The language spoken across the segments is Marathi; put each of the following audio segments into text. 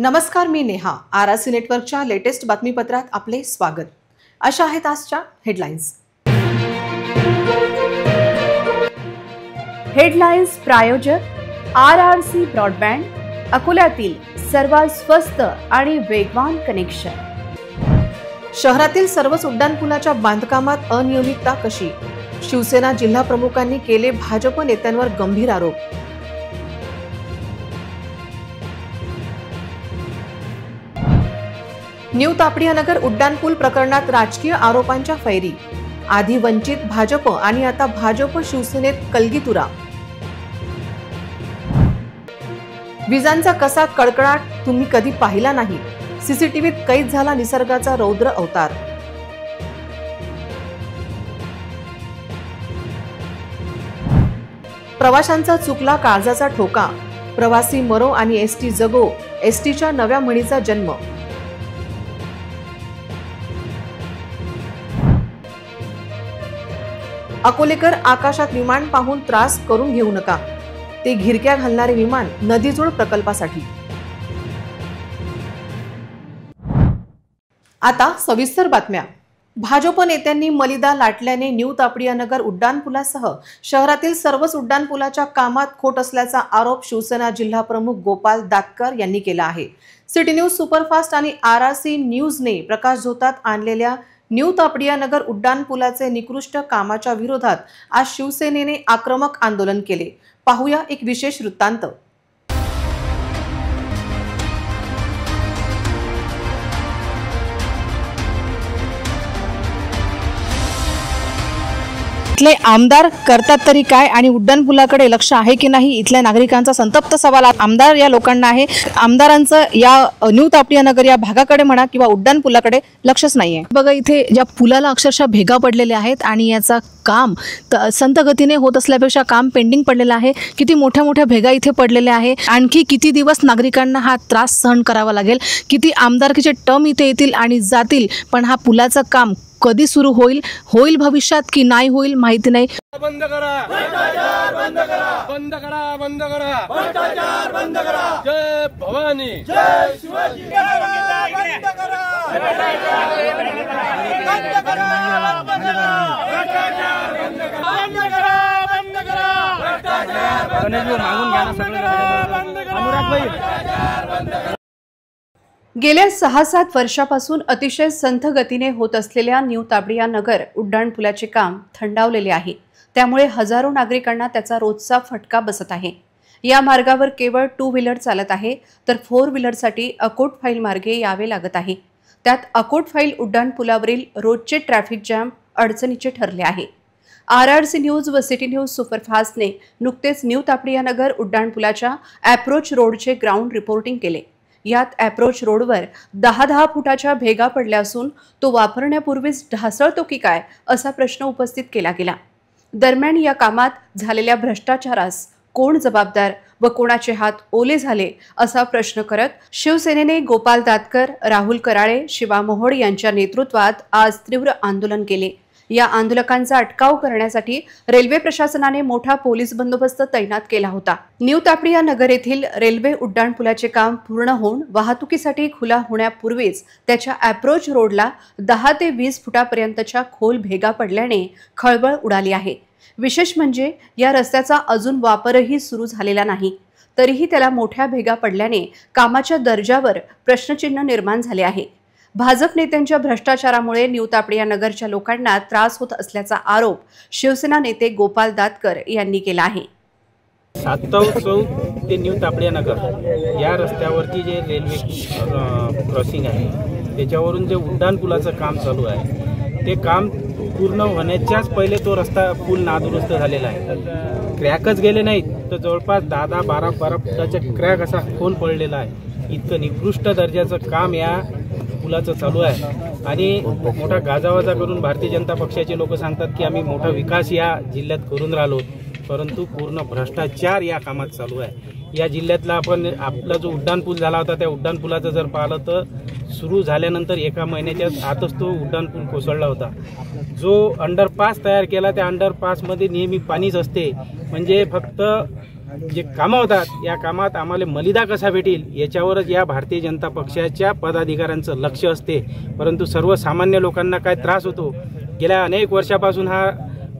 नमस्कार, मी नेहा. आरआरसी नेटवर्कच्या लेटेस्ट बातमीपत्रात आपले स्वागत. अशा आहेत आजच्या हेडलाईन्स. हेडलाईन्स प्रायोजक आरआरसी ब्रॉडबँड, अकोल्यातील सर्वात स्वस्त आणि वेगवान कनेक्शन. शहरातील सर्वच उड्डाणपुलाच्या बांधकामात अनियमितता कशी? शिवसेना जिल्हा प्रमुखांनी केले भाजप नेत्यांवर गंभीर आरोप. न्यू तापडियानगर उड्डाणपूल प्रकरणात राजकीय आरोपांच्या फैरी. आधी वंचित भाजप आणि आता भाजप शिवसेनेत कलगीतुरा. विजांचा कसा कडकडाट तुम्ही कधी पाहिला नाही. सीसीटीव्हीत कैद झाला निसर्गाचा रौद्र अवतार. प्रवाशांचा चुकला काळजाचा ठोका. प्रवासी मरो आणि एसटी जगो, एसटीच्या नव्या म्हणीचा जन्म. अकोलेकर आकाशात विमान पाहून त्रास करून घेऊ नका. ते घिरक्या घालणारे विमान नदीजोड प्रकल्पासाठी. आता सविस्तर बातम्या. भाजप नेत्यांनी मलिदा लाटल्याने न्यू तापडियानगर उड्डाणपुलासह शहरातील सर्वच उड्डाणपुलाच्या कामात खोट असल्याचा आरोप शिवसेना जिल्हा प्रमुख गोपाल दातकर यांनी केला आहे. सिटी न्यूज सुपरफास्ट आणि आरआरसी न्यूजने प्रकाश झोतात आणलेल्या न्यू तापडियानगर उड्डाणपुलाचे निकृष्ट कामाच्या विरोधात आज शिवसेनेने आक्रमक आंदोलन केले. पाहूया एक विशेष वृत्तांत. इथले आमदार करतात तरी काय आणि उड्डाणपुलाकडे लक्ष आहे की नाही, इथल्या नागरिकांचा संतप्त सवाल आमदार या लोकांना आहे. आमदारांचं या न्यू तापडियानगर या भागाकडे म्हणा किंवा उड्डाणपुलाकडे लक्षच नाहीये. बघा, इथे ज्या पुलाला अक्षरशः भेगा पडलेल्या आहेत आणि याचा काम संत गतीने होत असल्यापेक्षा काम पेंडिंग पडलेलं आहे. किती मोठ्या मोठ्या भेगा इथे पडलेल्या आहे. आणखी किती दिवस नागरिकांना हा त्रास सहन करावा लागेल. किती आमदारकीचे टर्म इथे येतील आणि जातील, पण हा पुलाचं काम कधी सुरू होईल भविष्यात की नाही होईल माहिती नाही. बंद करा, भ्रष्टाचार बंद करा, बंद करा, बंद करा, भ्रष्टाचार बंद करा. जय भवानी, जय शिवाजी. बंद करा, भ्रष्टाचार बंद करा, बंद करा, भ्रष्टाचार बंद करा, बंद करा, बंद करा, भ्रष्टाचार बंद करा, मागून घ्या ना सगळं, बंद करा, अनुराग भाई, भ्रष्टाचार बंद करा. गेल्या 6-7 वर्षापासून अतिशय संथ गतीने होत असलेल्या न्यू तापडियानगर उड्डाणपुलाचे काम थंडावलेले आहे. त्यामुळे हजारो नागरिकांना त्याचा रोजचा फटका बसत आहे. या मार्गावर केवळ 2 व्हीलर चालत आहे, तर 4 व्हीलरसाठी अकोट फाईल मार्गे यावे लागत आहे. त्यात अकोट फाईल उड्डाणपुलावरील रोजचे ट्रॅफिक जॅम अडचणीचे ठरले आहे. आरआरसी न्यूज व सिटी न्यूज सुपरफास्टने नुकतेच न्यू तापडियानगर उड्डाणपुलाच्या अप्रोच रोडचे ग्राउंड रिपोर्टिंग केले. यात अप्रोच रोडवर 10-10 फुटाच्या भेगा पडल्या असून तो वापरण्यापूर्वीच ढासळतो की काय असा प्रश्न उपस्थित केला गेला. दरम्यान या कामात झालेल्या भ्रष्टाचारास कोण जबाबदार व कोणाचे हात ओले झाले असा प्रश्न करत शिवसेनेने गोपाल दातकर, राहुल कराळे, शिवा मोहोड यांच्या नेतृत्वात आज तीव्र आंदोलन केले. या आंदोलकांचा अटकाव करण्यासाठी रेल्वे प्रशासनाने मोठा पोलीस बंदोबस्त तैनात केला होता. न्यू तापडियानगर येथील रेल्वे उड्डाणपुलाचे काम पूर्ण होऊन वाहतुकीसाठी खुला होण्यापूर्वीच त्याच्या अप्रोच रोडला 10 ते 20 फुटापर्यंतच्या खोल भेगा पडल्याने खळबळ उडाली आहे. विशेष म्हणजे या रस्त्याचा अजून वापरही सुरू झालेला नाही, तरीही त्याला मोठ्या भेगा पडल्याने कामाच्या दर्जावर प्रश्नचिन्ह निर्माण झाले आहे. भाजप नेत्यांच्या भ्रष्टाचारामुळे न्यू तापडियानगरच्या लोकांना त्रास होत असल्याचा आरोप शिवसेना नेते गोपाल दातकर यांनी केला आहे. सातव चौक ते न्यू तापडियानगर या रस्त्यावरती जे रेल्वे क्रॉसिंग आहे त्याच्यावरून जे उड्डाणपुलाचं काम चालू आहे ते काम पूर्ण होण्याच्याच पहिले तो रस्ता पूल नादुरुस्त झालेला आहे. क्रॅकच गेले नाहीत तर जवळपास 10-12 फुटाचा क्रॅक असा खोल पडलेला आहे. इतकं निकृष्ट दर्जाचं काम या पुलाचं चालू आहे आणि मोठा गाजावाजा करून भारतीय जनता पक्षाचे लोक सांगतात की आम्ही मोठा विकास या जिल्ह्यात करून राहिलो, परंतु पूर्ण भ्रष्टाचार या कामात चालू आहे. या जिल्ह्यातला आपला जो उड्डाणपूल झाला होता त्या उड्डाणपुलाचं जर पाहिलं तर सुरू झाल्यानंतर 1 महिन्याच्या आतच तो उड्डाणपूल कोसळला होता. जो अंडरपास तयार केला त्या अंडरपासमध्ये नेहमी पाणीच असते, म्हणजे फक्त जे कामं होतात या कामात आम्हाला मलिदा कसा भेटेल याच्यावरच या भारतीय जनता पक्षाच्या पदाधिकाऱ्यांचं लक्ष असते. परंतु सर्वसामान्य लोकांना काय त्रास होतो. गेल्या अनेक वर्षापासून हा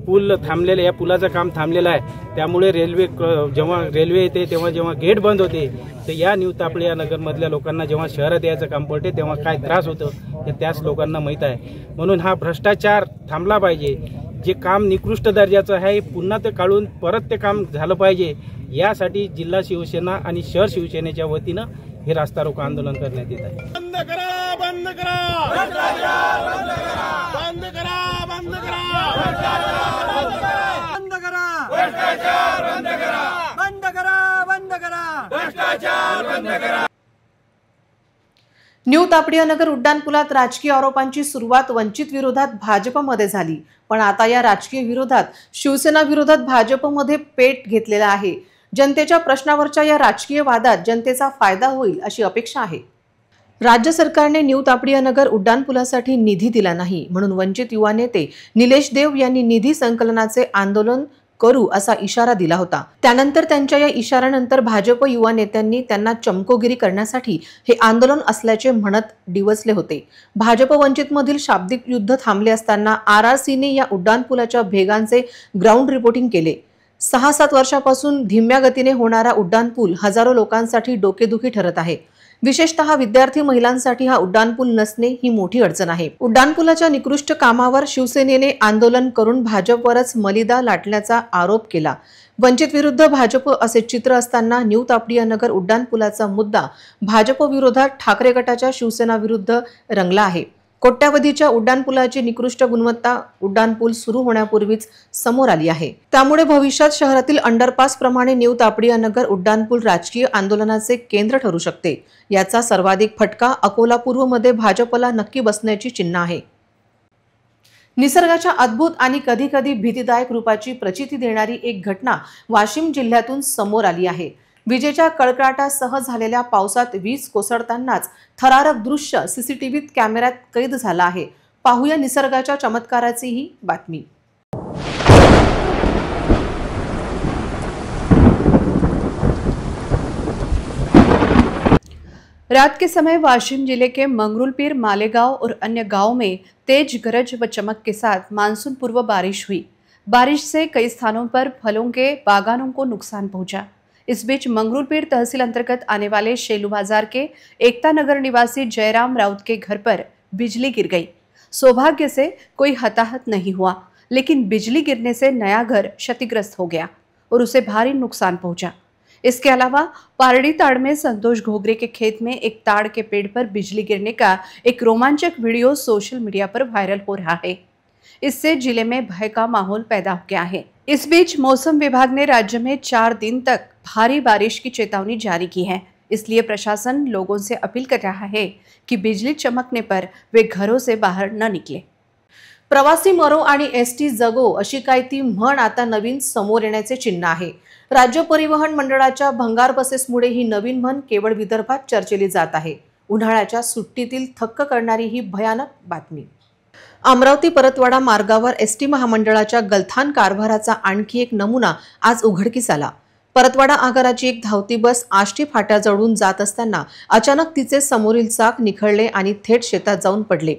पूल थांबलेला, या पुलाचं काम थांबलेलं आहे. त्यामुळे जेव्हा रेल्वे येते तेव्हा जेव्हा गेट बंद होते तर या न्यू तापडी या नगरमधल्या लोकांना जेव्हा शहरात यायचं काम पडते तेव्हा काय त्रास होतं हे त्याच लोकांना माहीत आहे. म्हणून हा भ्रष्टाचार थांबला पाहिजे. जे काम निकृष्ट दर्जाचं आहे पुन्हा ते काढून परत ते काम झालं पाहिजे. यासाठी जिल्हा शिवसेना आणि शहर शिवसेनेच्या वतीनं हे रास्ता रोको आंदोलन करण्यात येत आहे. बंद करा, बंद करा, भ्रष्टाचार बंद करा, बंद करा, बंद करा, बंद करा, भ्रष्टाचार बंद करा, बंद करा, बंद करा, भ्रष्टाचार बंद करा. न्यू तापडिया नगर उड्डाणपुलात राजकीय आरोपांची सुरुवात वंचित विरोधात भाजपमध्ये झाली, पण आता या राजकीय विरोधात शिवसेना विरोधात भाजपमध्ये पेट घेतलेला आहे. जनतेच्या प्रश्नावरच्या या राजकीय वादात जनतेचा फायदा होईल अशी अपेक्षा आहे. राज्य सरकारने न्यू तापडिया नगर उड्डाणपुलासाठी निधी दिला नाही म्हणून वंचित युवा नेते निलेश देव यांनी निधी संकलनाचे आंदोलन करू असा इशारा दिला होता. त्यानंतर त्यांच्या या इशाऱ्यानंतर भाजप युवा नेत्यांनी त्यांना चमकोगिरी करण्यासाठी हे आंदोलन असल्याचे म्हणत डिवचले होते. भाजप वंचित मधील शाब्दिक युद्ध थांबले असताना RRCने या उड्डाणपुलाच्या भेगांचे ग्राउंड रिपोर्टिंग केले. 6-7 वर्षापासून धीम्या गतीने होणारा उड्डाणपूल हजारो लोकांसाठी डोकेदुखी ठरत आहे. विशेषतः विद्यार्थी महिलांसाठी हा उड्डाणपूल नसणे ही मोठी अडचण आहे. उड्डाणपुलाच्या निकृष्ट कामावर शिवसेनेने आंदोलन करून भाजपवरच मलिदा लाटण्याचा आरोप केला. वंचित विरुद्ध भाजप असे चित्र असताना न्यू तापडिया नगर उड्डाणपुलाचा मुद्दा भाजप विरोधात ठाकरे गटाच्या शिवसेना विरुद्ध रंगला आहे. कोट्यावधीच्या उड्डाणपुलाची निकृष्ट गुणवत्ता उड्डाणपूल सुरू होण्यापूर्वीच समोर आली आहे. त्यामुळे भविष्यात शहरातील अंडरपास प्रमाणे न्यू तापडिया नगर उड्डाणपूल राजकीय आंदोलनाचे केंद्र ठरू शकते. याचा सर्वाधिक फटका अकोला पूर्वमध्ये भाजपला नक्की बसण्याची चिन्ह आहे. निसर्गाच्या अद्भुत आणि कधी कधी भीतीदायक रूपाची प्रचिती देणारी एक घटना वाशिम जिल्ह्यातून समोर आली आहे. विजेच्या कडकडाटासह झालेल्या पावसात वीज कोसळतानाच थरारक दृश्य सीसीटीव्हीत कॅमेऱ्यात कैद झालं आहे. पाहूया निसर्गाच्या चमत्काराची ही बातमी. रात के समय वाशिम जिले के मंगरुलपीर, मालेगांव और अन्य गांवों में तेज गरज व चमक के साथ मानसून पूर्व बारिश हुई. बारिश से कई स्थानों पर फलों के बागानों को नुकसान पहुंचा. इस बीच मंगरुलपीर तहसील अंतर्गत आने वाले शेलू बाजार के एकता नगर निवासी जयराम राउत के घर पर बिजली गिर गई. सौभाग्य से कोई हताहत नहीं हुआ, लेकिन बिजली गिरने से नया घर क्षतिग्रस्त हो गया और उसे भारी नुकसान पहुंचा. इसके अलावा पारडी ताड़ में संतोष घोगरे के खेत में एक ताड़ के पेड़ पर बिजली गिरने का एक रोमांचक वीडियो सोशल मीडिया पर वायरल हो रहा है. इससे जिले में भय का माहौल पैदा हो गया है. इस बीच मौसम विभाग ने राज्य में 4 दिन तक भारी बारिश की चेतावनी जारी की है. इसलिए प्रशासन लोगों से अपील कर रहा है कि बिजली चमकने पर वे घरों से बाहर न निकले. प्रवासी मरो आणि ST जगो अशी काय ती म्हण आता नवीन समोर येण्याचे चिन्ह आहे. राज्य परिवहन मंडळाच्या भंगार बसेसमुळे ही नवीन म्हण केवळ विदर्भात चर्चेली जात आहे. उन्हाळ्याच्या सुट्टीतील थक्क करणारी ही भयानक बातमी. अमरावती परतवाडा मार्गावर ST महामंडळाच्या गलथान कारभाराचा आणखी एक नमुना आज उघडकीस आला. परतवाडा आगाराची एक धावती बस आष्टी फाट्याजवळून जात असताना अचानक तिचे समोरील चाक निखळले आणि थेट शेतात जाऊन पडले.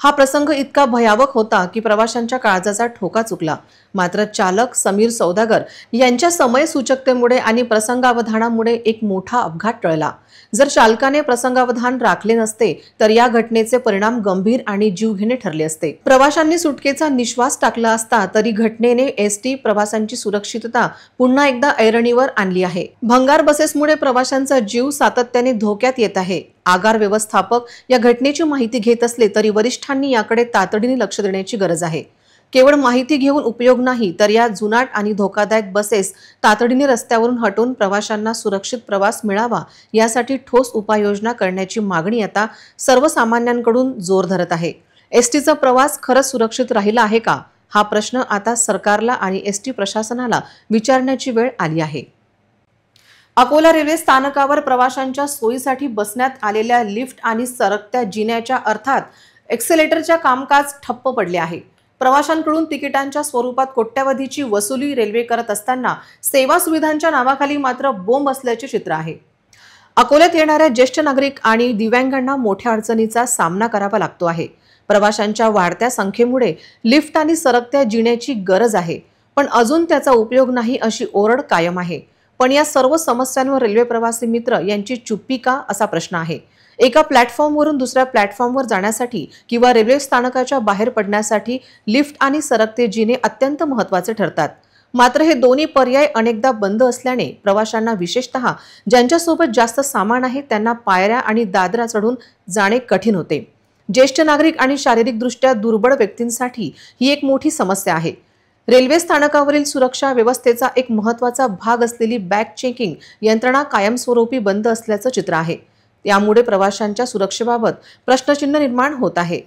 हा प्रसंग इतका भयावक होता की प्रवाशांच्या काळजाचा ठोका चुकला. मात्र चालक समीर सौदागर यांच्या समयसूचकतेमुळे आणि प्रसंगावधानामुळे एक मोठा अपघात टळला. जर चालकाने प्रसंगावधान राखले नसते तर या घटनेचे परिणाम गंभीर आणि जीवघेणे ठरले असते. प्रवाशांनी सुटकेचा निश्वास टाकला असता तरी घटनेने ST प्रवाशांची सुरक्षितता पुन्हा एकदा ऐरणीवर आणली आहे. भंगार बसेसमुळे प्रवाशांचा जीव सातत्याने धोक्यात येत आहे. आगार व्यवस्थापक या घटनेची माहिती घेत असले तरी वरिष्ठांनी याकडे तातडीने लक्ष देण्याची गरज आहे. केवळ माहिती घेऊन उपयोग नाही तर या जुनाट आणि धोकादायक बसेस तातडीने रस्त्यावरून हटवून प्रवाशांना सुरक्षित प्रवास मिळावा यासाठी ठोस उपाययोजना करण्याची मागणी आता सर्वसामान्यांकडून जोर धरत आहे. STचा प्रवास खरंच सुरक्षित राहिला आहे का? हा प्रश्न आता सरकारला आणि ST प्रशासनाला विचारण्याची वेळ आली आहे. अकोला रेल्वे स्थानकावर प्रवाशांच्या सोयीसाठी बसण्यात आलेल्या लिफ्ट आणि सरकत्या जिन्याच्या अर्थात एक्सेलेटरच्या कामकाज ठप्प पडले आहे. प्रवाशांकडून तिकिटांच्या स्वरूपात कोट्यवधीची वसुली रेल्वे करत असताना सेवा सुविधांच्या नावाखाली मात्र बोंब असल्याचे चित्र आहे. अकोल्यात येणाऱ्या ज्येष्ठ नागरिक आणि दिव्यांगांना मोठ्या अडचणीचा सामना करावा लागतो आहे. प्रवाशांच्या वाढत्या संख्येमुळे लिफ्ट आणि सरकत्या जिन्याची गरज आहे, पण अजून त्याचा उपयोग नाही अशी ओरड कायम आहे. पण या सर्व समस्यांवर रेल्वे प्रवासी मित्र यांची चुप्पी का असा प्रश्न आहे. एका प्लॅटफॉर्मवरून दुसऱ्या प्लॅटफॉर्मवर जाण्यासाठी किंवा रेल्वे स्थानकाच्या बाहेर पडण्यासाठी लिफ्ट आणि सरकते जिने अत्यंत महत्त्वाचे ठरतात. मात्र हे दोन्ही पर्याय अनेकदा बंद असल्याने प्रवाशांना, विशेषतः ज्यांच्यासोबत जास्त सामान आहे, त्यांना पायऱ्या आणि दादरा चढून जाणे कठीण होते. ज्येष्ठ नागरिक आणि शारीरिकदृष्ट्या दुर्बळ व्यक्तींसाठी ही एक मोठी समस्या आहे. रेल्वे स्थानकावरील सुरक्षा व्यवस्थेचा एक महत्त्वाचा भाग असलेली बॅग चेकिंग यंत्रणा कायमस्वरूपी बंद असल्याचं चित्र आहे. यामुळे प्रवाशांच्या सुरक्षेबाबत प्रश्नचिन्ह निर्माण होत आहे.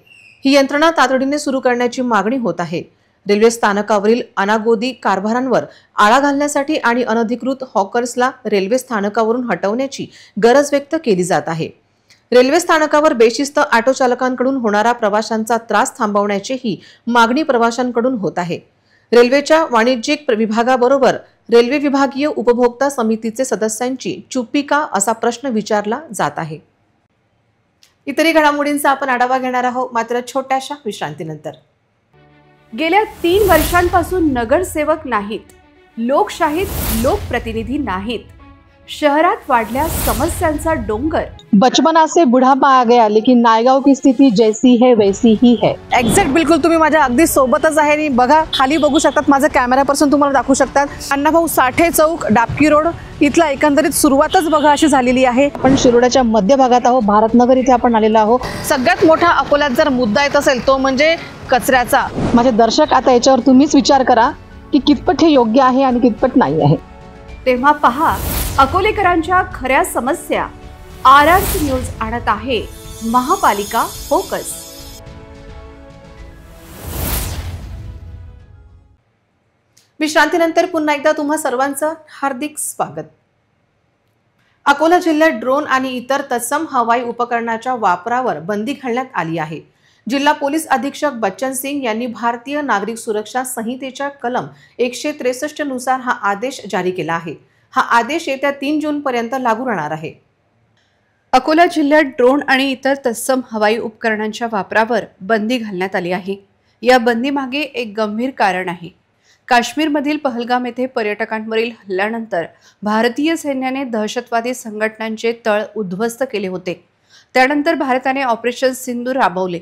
ही यंत्रणा तातडीने सुरू करण्याची मागणी होत आहे. रेल्वे स्थानकावरील अनागोदी कारभारांवर आळा घालण्यासाठी आणि अनधिकृत हॉकर्सला रेल्वे स्थानकावरून हटवण्याची गरज व्यक्त केली जात आहे. रेल्वे स्थानकावर बेशिस्त ऑटो चालकांकडून होणारा प्रवाशांचा त्रास थांबवण्याचीही मागणी प्रवाशांकडून होत आहे. रेल्वेच्या वाणिज्यिक विभागाबरोबर रेल्वे विभागीय उपभोक्ता समितीचे सदस्यांची चुप्पी का असा प्रश्न विचारला जात आहे. इतरही घडामोडींचा आपण आढावा घेणार आहोत, मात्र छोट्याशा विश्रांतीनंतर. गेल्या 3 वर्षांपासून नगरसेवक नाहीत, लोकशाहीत लोकप्रतिनिधी नाहीत. शहरात वाढल्या समस्यांचा डोंगर. बचपना से बुढ़ापा आ गया, लेकिन नायगाव की स्थिति जैसी है वैसी ही है. एक्झॅक्ट बिलकुल तुम्ही माझ्या अगदी सोबतच आहे आणि बघा खाली बघू शकतात, माझा कॅमेरापासून तुम्हाला दाखवू शकतात. अण्णाभाऊ साठे चौक, डाबकी रोड इथला एकंदरीत सुरुवातच बघा अशी झालेली आहे. आपण शिरोड्याच्या मध्यभागात आहोत, भारतनगर इथे आपण आलेलो आहोत. सगळ्यात मोठा अकोल्यात जर मुद्दा येत असेल तो म्हणजे कचऱ्याचा. माझे दर्शक, आता याच्यावर तुम्हीच विचार करा की कितपत हे योग्य आहे आणि कितपत नाही आहे. तेव्हा पहा अकोलेकरांच्या खऱ्या समस्या. RRC न्यूज आणत आहे महापालिका फोकस. विश्रांतीनंतर पुन्हा एकदा तुम्हा सर्वांचं हार्दिक स्वागत. अकोला जिल्ह्यात ड्रोन आणि इतर तत्सम हवाई उपकरणाच्या वापरावर बंदी घालण्यात आली आहे. जिल्हा पोलीस अधीक्षक बच्चन सिंग यांनी भारतीय नागरिक सुरक्षा संहितेच्या कलम 163 नुसार हा आदेश जारी केला आहे. हा आदेश येत्या 3 जून पर्यंत लागू राहणार आहे. अकोला जिल्ह्यात ड्रोन आणि इतर तत्सम हवाई उपकरणांच्या वापरावर बंदी घालण्यात आली आहे. या बंदीमागे एक गंभीर कारण आहे. काश्मीरमधील पहलगाम येथे पर्यटकांवरील हल्ल्यानंतर भारतीय सैन्याने दहशतवादी संघटनांचे तळ उद्ध्वस्त केले होते. त्यानंतर भारताने ऑपरेशन सिंधूर राबवले,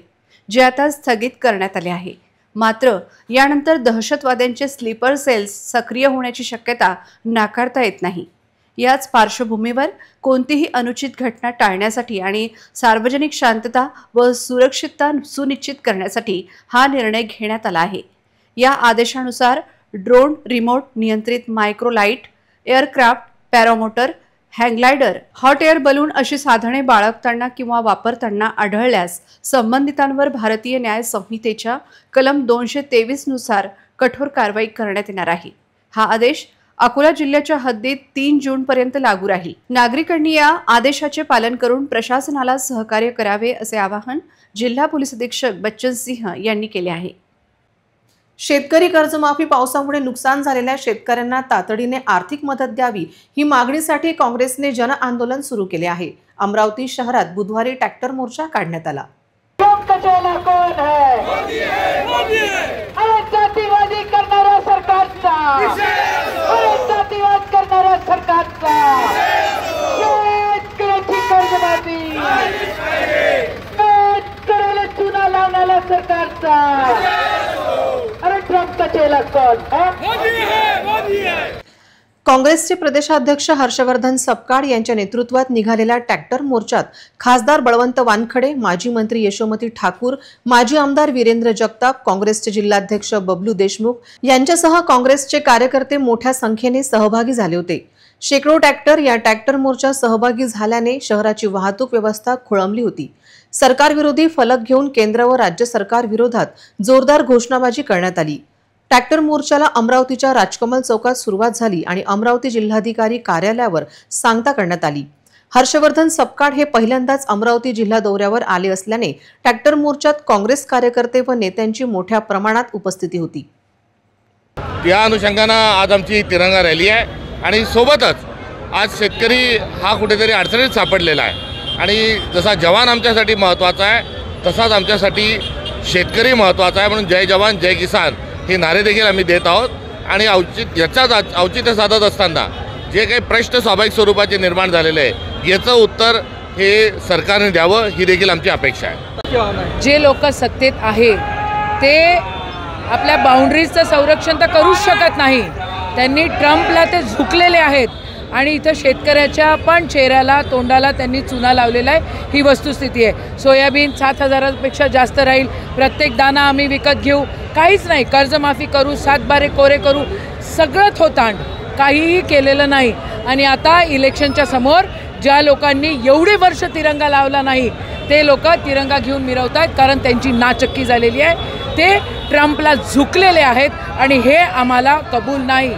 जे आता स्थगित करण्यात आले आहे. मात्र यानंतर दहशतवाद्यांचे स्लीपर सेल्स सक्रिय होण्याची शक्यता नाकारता येत नाही. याच पार्श्वभूमीवर कोणतीही अनुचित घटना टाळण्यासाठी आणि सार्वजनिक शांतता व सुरक्षितता सुनिश्चित करण्यासाठी हा निर्णय घेण्यात आला आहे. या आदेशानुसार ड्रोन, रिमोट नियंत्रित microlight, aircraft, paramotor, hang glider, hot air balloon अशी साधने बाळगताना किंवा वापरताना आढळल्यास संबंधितांवर भारतीय न्याय संहितेच्या कलम 223 नुसार कठोर कारवाई करण्यात येणार आहे. हा आदेश अकोला जिल्ह्याच्या हद्दीत 3 जून पर्यंत लागू राहील. नागरिकांनी या आदेशाचे पालन करून प्रशासनाला सहकार्य करावे असे आवाहन जिल्हा पोलीस अधीक्षक बच्चन सिंह यांनी केले आहे. शेतकरी कर्जमाफी पावसामुळे नुकसान झालेल्या शेतकऱ्यांना तातडीने आर्थिक मदत द्यावी ही मागणीसाठी काँग्रेसने जन आंदोलन सुरू केले आहे. अमरावती शहरात बुधवारी ट्रॅक्टर मोर्चा काढण्यात आला. जातीवादी करणाऱ्या सरकारचा कर्जमाफी चुना लावणाऱ्या सरकारचा. अरे ट्रम्पचा चेला कोण? काँग्रेसचे प्रदेशाध्यक्ष हर्षवर्धन सपकाळ यांच्या नेतृत्वात निघालेल्या ट्रॅक्टर मोर्चात खासदार बळवंत वानखडे, माजी मंत्री यशोमती ठाकूर, माजी आमदार वीरेंद्र जगताप, काँग्रेसचे जिल्हाध्यक्ष बबलू देशमुख यांच्यासह काँग्रेसचे कार्यकर्ते मोठ्या संख्येने सहभागी झाले होते. शेकडो ट्रॅक्टर या ट्रॅक्टर मोर्चात सहभागी झाल्याने शहराची वाहतूक व्यवस्था खोळंबली होती. सरकारविरोधी फलक घेऊन केंद्र व राज्य सरकार विरोधात जोरदार घोषणाबाजी करण्यात आली. ट्रॅक्टर मोर्चाला अमरावतीच्या राजकमल चौकात सुरुवात झाली आणि अमरावती जिल्हाधिकारी कार्यालयावर सांगता करण्यात आली. हर्षवर्धन सपकाळ हे पहिल्यांदाच अमरावती जिल्हा दौऱ्यावर आले असल्याने ट्रॅक्टर मोर्चात काँग्रेस कार्यकर्ते व नेत्यांची मोठ्या प्रमाणात उपस्थिती होती। या अनुषंगानं आज आमची तिरंगा रॅली आहे आणि सोबतच आज शेतकरी हा कुठेतरी अडचणीत सापडलेला आहे आणि जसा जवान आमच्यासाठी महत्त्वाचा आहे तसाच आमच्यासाठी शेतकरी महत्त्वाचा आहे। म्हणून जय जवान जय किसान हे नारे देखील आम्ही देत आहोत आणि याचाच औचित्य साधत असताना जे काही प्रश्न स्वाभाविक स्वरूपाचे निर्माण झालेले आहे याचं उत्तर हे सरकारने द्यावं ही देखील आमची अपेक्षा आहे। जे लोक सत्तेत आहे ते आपल्या बाउंड्रीजचं संरक्षण तर करूच शकत नाही, त्यांनी ट्रम्पला ते झुकलेले आहेत आणि इथं शेतकऱ्याच्या पण चेहऱ्याला तोंडाला त्यांनी चुना लावलेला आहे, ही वस्तुस्थिती आहे। सोयाबीन 7,000पेक्षा जास्त राहील, प्रत्येक दाना आम्ही विकत घेऊ, काहीच नाही, कर्जमाफी करू, 7 बारे कोरे करू, सगळं थोतांड, काहीही केलेलं नाही। आणि आता इलेक्शनच्या समोर ज्या लोकांनी एवढे वर्ष तिरंगा लावला नाही ते लोक तिरंगा घेऊन मिरवतात, कारण त्यांची नाचक्की झालेली आहे, ते ट्रम्पला झुकलेले आहेत आणि हे आम्हाला कबूल नाही।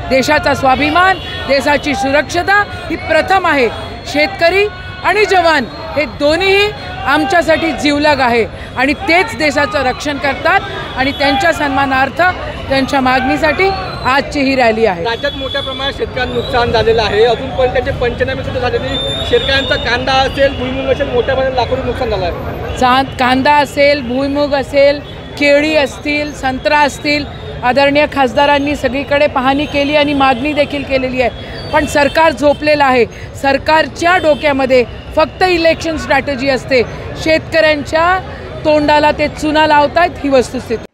देशाचा स्वाभिमान, देशाची सुरक्षता ही प्रथम आहे। शेतकरी आणि जवान हे दोन्हीही आमच्यासाठी जीवलग आहे आणि तेच देशाचं रक्षण करतात आणि त्यांच्या सन्मानार्थ त्यांच्या मागणीसाठी आजची ही रॅली आहे। राज्यात मोठ्या प्रमाणात शेतकऱ्यांना नुकसान झालेलं आहे, अजून पण त्याचे पंचनामे सुद्धा झाले नाही। शेतकऱ्यांचा कांदा असेल, भुईमुग असेल, मोठ्या प्रमाणात लाखो नुकसान झालं आहे। कांदा असेल, भुईमुग असेल, केळी असतील, संत्रा असतील, आदरणीय खासदारांनी सगळीकडे पाहणी केली आणि मागणी देखील केलेली आहे, पण सरकार झोपलेलं आहे। सरकारच्या डोक्यामध्ये फक्त इलेक्शन स्ट्रॅटेजी असते, शेतकऱ्यांच्या तोंडाला ते चुना लावतात, ही वस्तुस्थिती।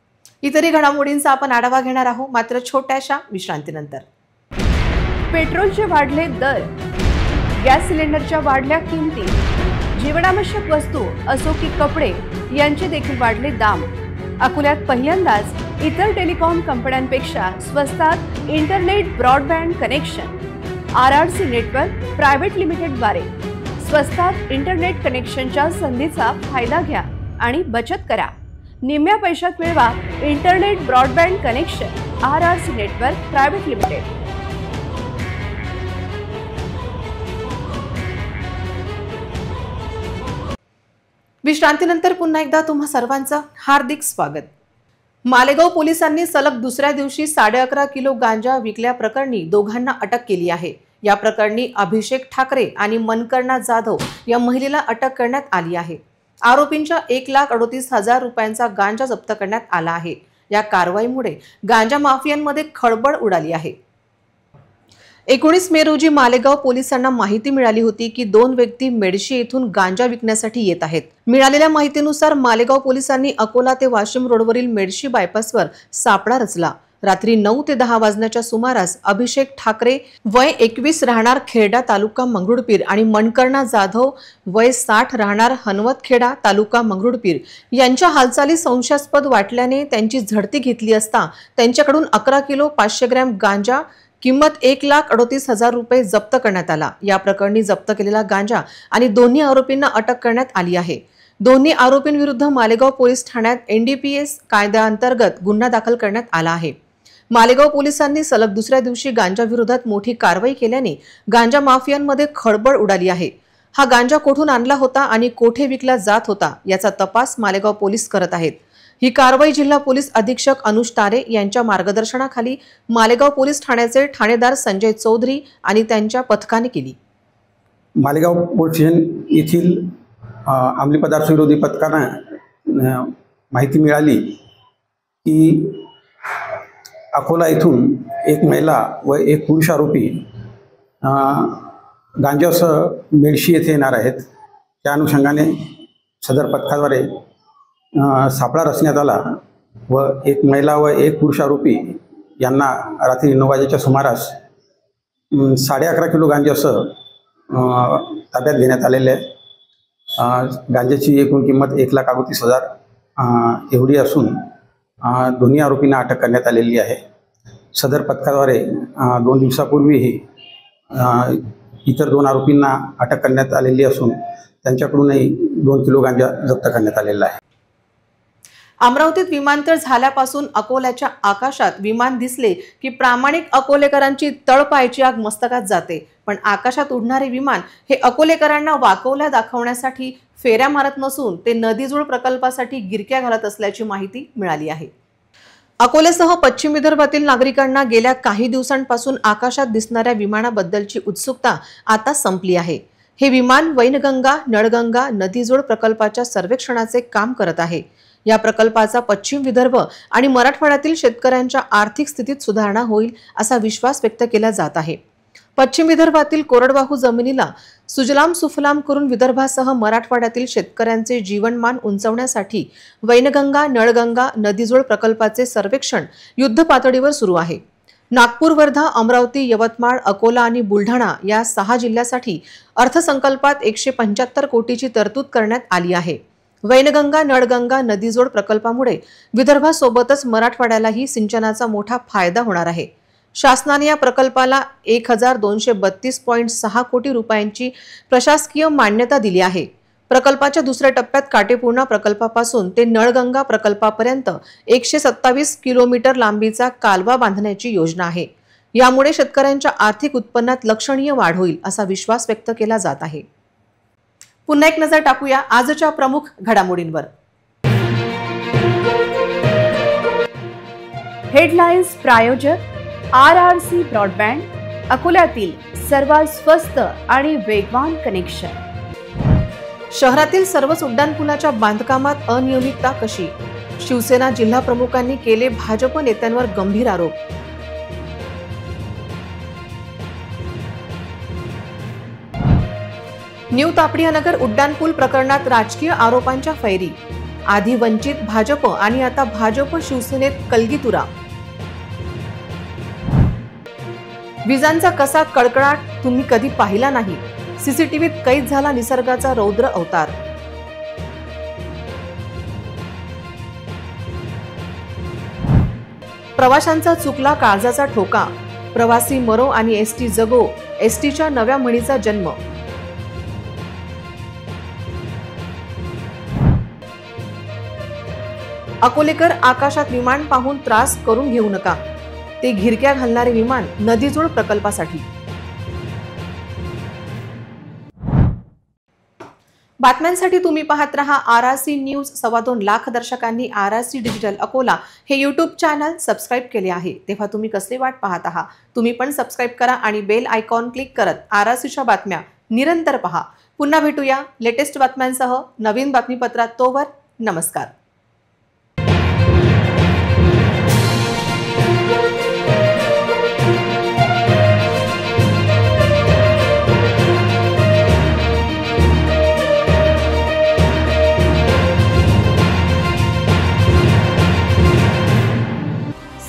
इतरही घडामोडींचा आपण आढावा घेणार आहोत, मात्र छोट्याशा विश्रांतीनंतर। पेट्रोलचे वाढले दर, गॅस सिलेंडरच्या वाढल्या किमती, जीवनावश्यक वस्तू असो की कपडे यांचे देखील वाढले दाम। अकोल्यात पहिल्यांदाच इतर टेलिकॉम कंपन्यांपेक्षा स्वस्तात internet broadband connection RRC network private लिमिटेडद्वारे स्वस्तात इंटरनेट कनेक्शनच्या संधीचा फायदा घ्या आणि बचत करा। निम्म्या पैशात मिळवा internet broadband connection RRC network private limited. विश्रांतीनंतर पुन्हा एकदा तुम्हा सर्वांचं हार्दिक स्वागत। मालेगाव पोलिसांनी सलग दुसऱ्या दिवशी 11.5 किलो गांजा विकल्याप्रकरणी दोघांना अटक केली आहे। या प्रकरणी अभिषेक ठाकरे आणि मनकर्णा जाधव या महिलेला अटक करण्यात आली आहे। आरोपींच्या 1,38,000 रुपयांचा गांजा जप्त करण्यात आला आहे। या कारवाईमुळे गांजा माफियांमध्ये खळबळ उडाली आहे। 19 मे रोजी मालेगाव पोलिसांना माहिती मिळाली होती की 2 व्यक्ती मेडशी येथून गांजा विकण्यासाठी येत आहेत। मिळालेल्या माहितीनुसार मालेगाव पोलिसांनी अकोला ते वाशिम रोडवरील मेडशी बायपासवर सापळा रचला। रात्री 9 ते 10 वाजण्याच्या सुमारास अभिषेक ठाकरे वय 21 राहणार खेरडा तालुका मंगरुळपीर आणि मनकर्णा जाधव वय 60 राहणार हनवतखेडा तालुका मंगरुळपीर यांच्या हालचाली संशयास्पद वाटल्याने त्यांची झडती घेतली असता त्यांच्याकडून 11 किलो 500 ग्रॅम गांजा किंमत 1,38,000 रुपये जप्त करण्यात आला। या प्रकरणी जप्त केलेला गांजा आणि दोन्ही आरोपींना अटक करण्यात आली आहे। दोन्ही आरोपींविरुद्ध मालेगाव पोलीस ठाण्यात NDPS कायद्याअंतर्गत गुन्हा दाखल करण्यात आला आहे। मालेगाव पोलिसांनी सलग दुसऱ्या दिवशी गांजा विरोधात मोठी कारवाई केल्याने गांजा माफियांमध्ये खळबळ उडाली आहे। हा गांजा कोठून आणला होता आणि कोठे विकला जात होता याचा तपास मालेगाव पोलीस करत आहेत। ही कारवाई जिल्हा पोलीस अधीक्षक अनुज तारे यांच्या मार्गदर्शनाखाली मालेगाव पोलीस ठाण्याचे ठाणेदार संजय चौधरी आणि त्यांच्या पथकाने केली। मालेगाव पोलीस स्टेशन येथील अंमली पदार्थ विरोधी पथकानं माहिती मिळाली की अकोला येथून एक महिला व एक पुरुष आरोपी गांजासह मेडशी येथे येणार आहेत। त्या अनुषंगाने सदर पथकाद्वारे सापळा रचण्यात आला व एक महिला व एक पुरुष आरोपी यांना रात्री 9 वाजेच्या सुमारास 11.5 किलो गांजासह ताब्यात घेण्यात आलेले आहे। गांजाची एकूण किंमत 1,38,000 एवढी असून दोन्ही आरोपींना अटक करण्यात आलेली आहे। सदर पथकाद्वारे 2 दिवसापूर्वीही इतर 2 आरोपींना अटक करण्यात आलेली असून त्यांच्याकडूनही 2 किलो गांजा जप्त करण्यात आलेला आहे। अमरावतीत विमानतळ झाल्यापासून अकोल्याच्या आकाशात विमान दिसले की प्रामाणिक अकोलेकरांची तळपायची आग मस्तकात जाते। पण आकाशात उडणारे विमान हे अकोलेकरांना वाकवल्या दाखवण्यासाठी फेऱ्या मारत नसून ते नदीजोड प्रकल्पासाठी गिरक्या घालत असल्याची माहिती मिळाली आहे। अकोलेसह पश्चिम विदर्भातील नागरिकांना गेल्या काही दिवसांपासून आकाशात दिसणाऱ्या विमानाबद्दलची उत्सुकता आता संपली आहे। हे विमान वैनगंगा नळगंगा नदीजोड प्रकल्पाच्या सर्वेक्षणाचे काम करत आहे। या प्रकल्पाचा पश्चिम विदर्भ आणि मराठवाड्यातील शेतकऱ्यांच्या आर्थिक स्थितीत सुधारणा होईल असा विश्वास व्यक्त केला जात आहे। पश्चिम विदर्भातील कोरडवाहू जमिनीला सुजलाम सुफलाम करून विदर्भासह मराठवाड्यातील शेतकऱ्यांचे जीवनमान उंचावण्यासाठी वैनगंगा नळगंगा नदीजोड प्रकल्पाचे सर्वेक्षण युद्ध पातळीवर सुरू आहे। नागपूर, वर्धा, अमरावती, यवतमाळ, अकोला आणि बुलढाणा या 6 जिल्ह्यासाठी अर्थसंकल्पात 175 कोटीची तरतूद करण्यात आली आहे। वैनगंगा नळगंगा नदीजोड प्रकल्पामुळे विदर्भासोबतच मराठवाड्यालाही सिंचनाचा मोठा फायदा होणार आहे। शासनाने या प्रकल्पाला 1232.6 कोटी रुपयांची प्रशासकीय मान्यता दिली आहे। प्रकल्पाच्या दुसऱ्या टप्प्यात काटेपूर्णा प्रकल्पापासून ते नळगंगा प्रकल्पापर्यंत 127 किलोमीटर लांबीचा कालवा बांधण्याची योजना आहे। यामुळे शेतकऱ्यांच्या आर्थिक उत्पन्नात लक्षणीय वाढ होईल असा विश्वास व्यक्त केला जात आहे। पुन्हा एक नजर टाकूया आजच्या प्रमुख घडामोडींवर। हेडलाईन्स प्रायोजक RRC ब्रॉडबँड, अकोल्यातील सर्वात स्वस्त आणि वेगवान कनेक्शन। शहरातील सर्वच उड्डाणपुलाच्या बांधकामात अनियमितता कशी? शिवसेना जिल्हा प्रमुखांनी केले भाजप नेत्यांवर गंभीर आरोप। न्यू तापडियानगर उड्डाणपूल प्रकरणात राजकीय आरोपांच्या फैरी। आधी वंचित भाजप आणि आता भाजप शिवसेनेत कलगीतुरा। विजांचा कसा कडकडाट तुम्ही कधी पाहिला नाही, सीसीटीव्हीत कैद झाला निसर्गाचा रौद्र अवतार। प्रवाशांचा चुकला काळजाचा ठोका, प्रवासी मरो आणि एसटी जगो, एसटीच्या नव्या म्हणीचा जन्म। अकोलेकर आकाशात विमान पाहून त्रास करून घेऊ नका, ते घिरक्या घालणारे विमान नदीजोड प्रकल्पासाठी। बातम्यांसाठी तुम्ही पाहत रहा RRC न्यूज। 2.25 लाख दर्शकांनी RRC डिजिटल अकोला हे यूट्यूब चॅनल सबस्क्राईब केले आहे, तेव्हा तुम्ही कसले वाट पाहत आहात? तुम्ही पण सबस्क्राईब करा आणि बेल आयकॉन क्लिक करत RRCच्या बातम्या निरंतर पहा। पुन्हा भेटूया लेटेस्ट बातम्यांसह नवीन बातमीपत्रात। तोवर नमस्कार।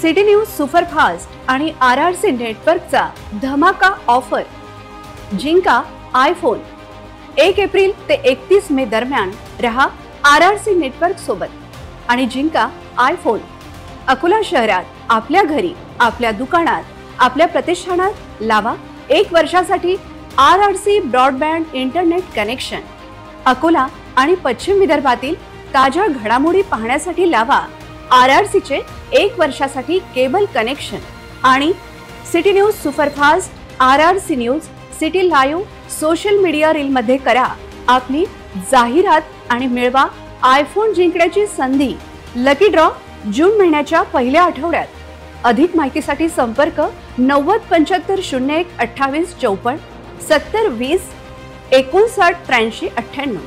सिटी न्यूज सुपरफास्ट आणि RRC नेटवर्कचा धमाका ऑफर। जिंका आयफोन। 1 एप्रिल ते 31 मे दरम्यान रहा RRC नेटवर्क सोबत आणि जिंका आयफोन। अकोला शहरात आपल्या घरी, आपल्या दुकानात, आपल्या प्रतिष्ठानात लावा 1 वर्षासाठी RRC broadband internet connection. Akola आणि पश्चिम विदर्भातील ताज्या घडामोडी पाहण्यासाठी लावा RRCचे 1 वर्षासाठी केबल कनेक्शन। आणि city news superfast, RRC news, city live social media reel मध्ये करा आपली जाहिरात आणि मिळवा आयफोन जिंकण्याची संधी। लकी ड्रॉ जून महिन्याच्या पहिल्या आठवड्यात। अधिक माहितीसाठी संपर्क 90 75 01 28 54 70 20 59 83 98।